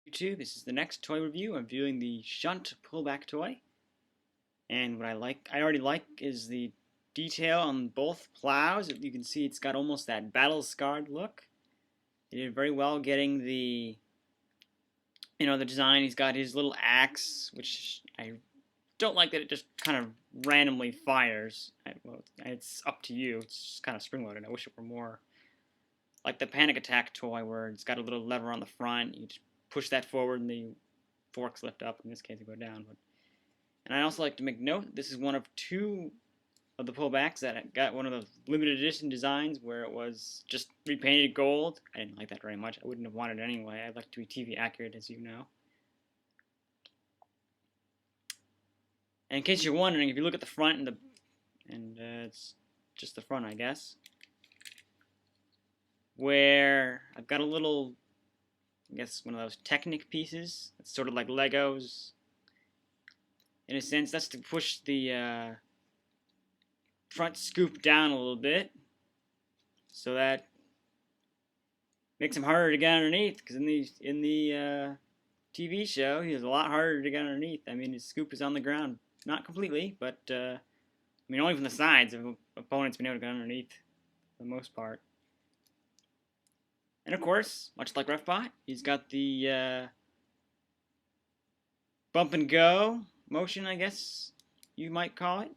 YouTube, this is the next toy review. I'm viewing the Shunt Pullback toy, and what I already like is the detail on both plows. You can see it's got almost that battle-scarred look. He did very well getting the design. He's got his little axe, which I don't like that it just kind of randomly fires. Well, it's up to you. It's just kind of spring-loaded. I wish it were more like the Panic Attack toy, where it's got a little lever on the front. You just push that forward and the forks lift up. In this case, they go down. And I also like to make note, this is one of two of the pullbacks that got one of those limited edition designs where it was just repainted gold. I didn't like that very much. I wouldn't have wanted it anyway. I'd like to be TV accurate, as you know. And in case you're wondering, if you look at the front it's just the front, I guess, where I've got a little, I guess, one of those Technic pieces. It's sort of like Legos. In a sense, that's to push the front scoop down a little bit, so that makes him harder to get underneath. Because in the TV show, he was a lot harder to get underneath. I mean, his scoop is on the ground, not completely, but I mean, only from the sides. Opponents been able to get underneath for the most part. And of course, much like Refbot, he's got the bump and go motion, I guess you might call it,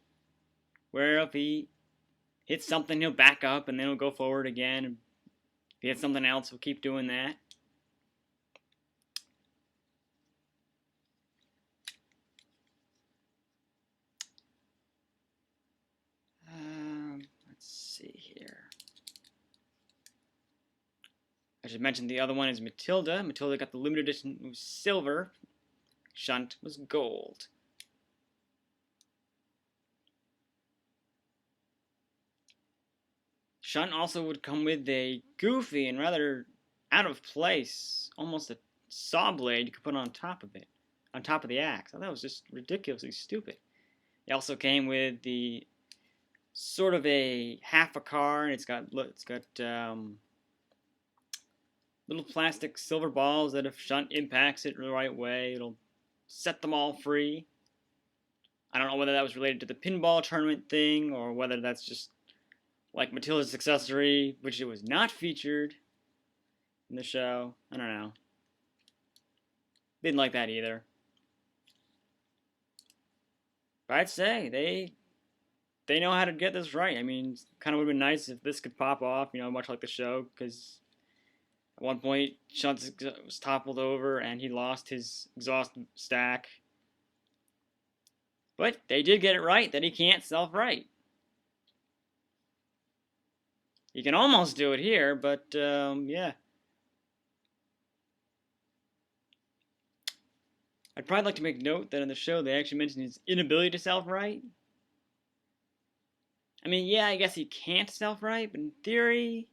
where if he hits something, he'll back up and then he'll go forward again. If he hits something else, he'll keep doing that. Let's see here. I should mention the other one is Matilda. Matilda got the limited edition, it was silver. Shunt was gold. Shunt also would come with a goofy and rather out of place, almost a saw blade you could put on top of it, on top of the axe. I thought that was just ridiculously stupid. It also came with the sort of a half a car, and it's got little plastic silver balls that if Shunt impacts it the right way, it'll set them all free. I don't know whether that was related to the pinball tournament thing, or whether that's just like Matilda's accessory, which it was not featured in the show. I don't know. Didn't like that either. But I'd say they know how to get this right. I mean, kind of would have been nice if this could pop off, much like the show, because at one point, Shunt was toppled over and he lost his exhaust stack. But they did get it right that he can't self-right. You can almost do it here, but yeah. I'd probably like to make note that in the show they actually mentioned his inability to self-right. I mean, yeah, I guess he can't self-right, but in theory,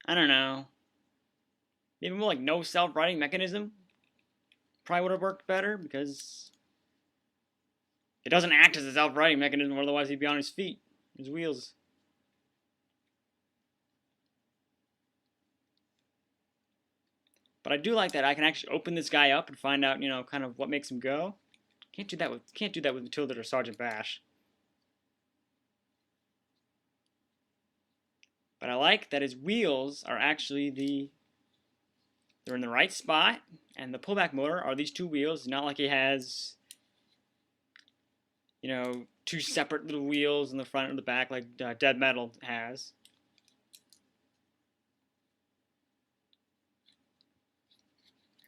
I don't know. Maybe more like no self-righting mechanism probably would have worked better, because it doesn't act as a self-righting mechanism, otherwise he'd be on his feet, his wheels. But I do like that I can actually open this guy up and find out, kind of what makes him go. Can't do that with Matilda or Sergeant Bash. But I like that his wheels are actually they're in the right spot, and the pullback motor are these two wheels. Not like he has, two separate little wheels in the front and the back like Dead Metal has.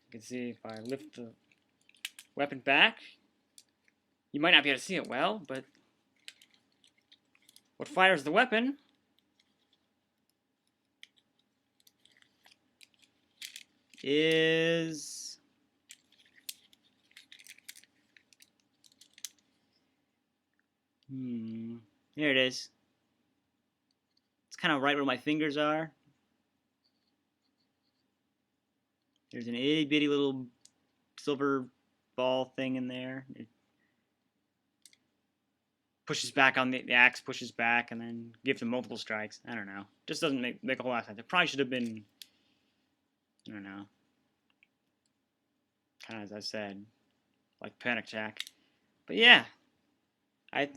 You can see if I lift the weapon back, you might not be able to see it well, but what fires the weapon is here it is. It's kind of right where my fingers are. There's an itty bitty little silver ball thing in there. It pushes back on the axe, pushes back, and then gives him multiple strikes. I don't know. Just doesn't make a whole lot of sense. It probably should have been I don't know. Kind of as I said, like Panic Attack. But yeah, I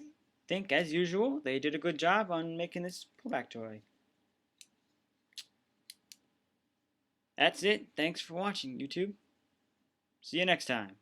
think as usual they did a good job on making this pullback toy. That's it. Thanks for watching, YouTube. See you next time.